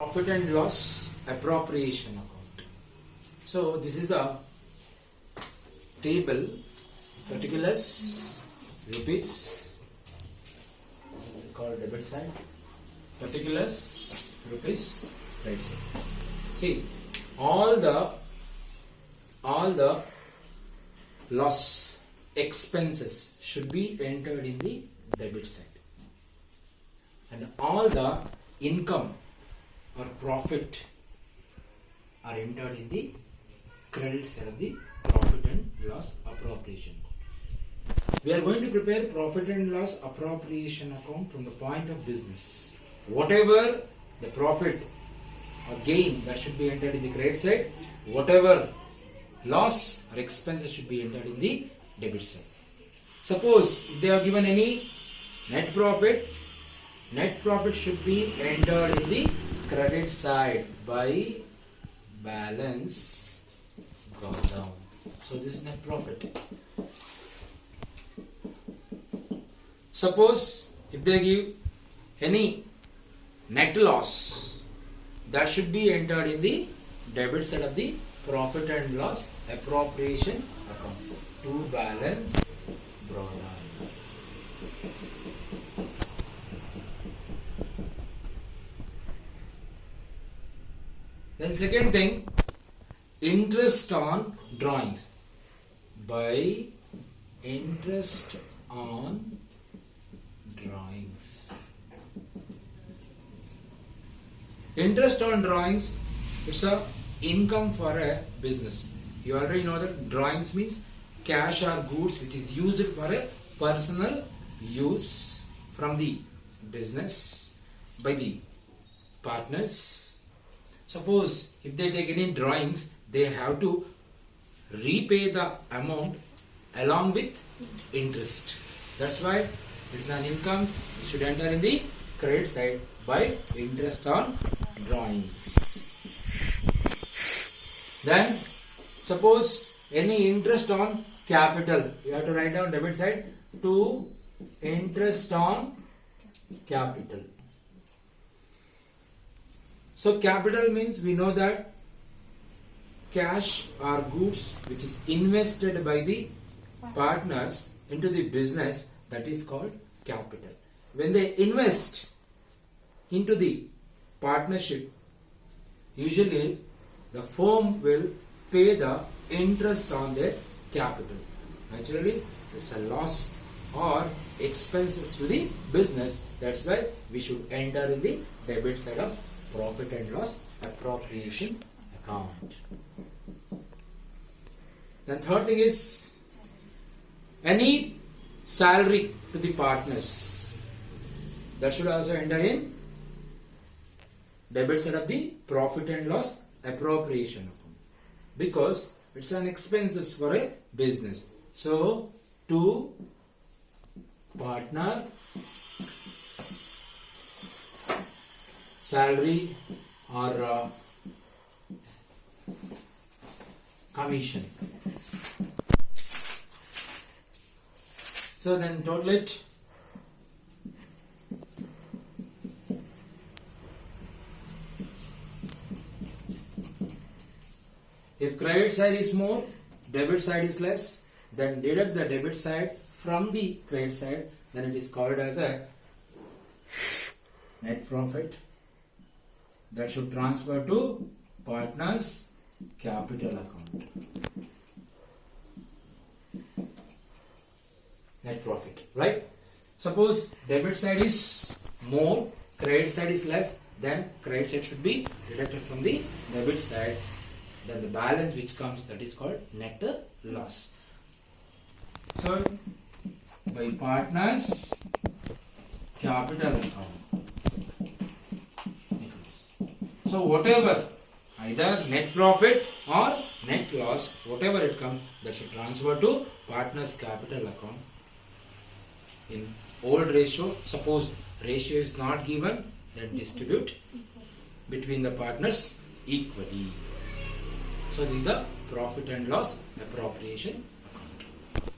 Profit and loss appropriation account. So this is the table, particulars, rupees, called debit side, particulars, rupees, right side. See, all the loss expenses should be entered in the debit side, and all the income or profit are entered in the credit side of the profit and loss appropriation. We are going to prepare profit and loss appropriation account from the point of business. Whatever the profit or gain that should be entered in the credit side, whatever loss or expenses should be entered in the debit side. Suppose if they are given any net profit should be entered in the credit side by balance brought down. So this is net profit. Suppose if they give any net loss, that should be entered in the debit side of the profit and loss appropriation account to balance brought down. Then second thing, interest on drawings. By interest on drawings. Interest on drawings, it's a income for a business. You already know that drawings means cash or goods which is used for a personal use from the business by the partners. Suppose if they take any drawings, they have to repay the amount along with interest. That's why it's an income. It should enter in the credit side by interest on drawings. Then suppose any interest on capital, you have to write down debit side to interest on capital. So capital means we know that cash or goods which is invested by the partners into the business, that is called capital. When they invest into the partnership, usually the firm will pay the interest on their capital. Naturally, it's a loss or expenses to the business. That's why we should enter in the debit side of profit and loss appropriation account. Then third thing is any salary to the partners, that should also enter in debit side of the profit and loss appropriation account, because it's an expenses for a business. So to partner salary or commission. So then total it. If credit side is more, debit side is less, then deduct the debit side from the credit side, then it is called as a net profit. That should transfer to partners capital account. Net profit, right? Suppose debit side is more, credit side is less, then credit side should be deducted from the debit side. Then the balance which comes, that is called net loss. So by partners capital account. So whatever, either net profit or net loss, whatever it comes, that should transfer to partners capital account. In old ratio, suppose ratio is not given, then distribute between the partners equally. So this is the profit and loss appropriation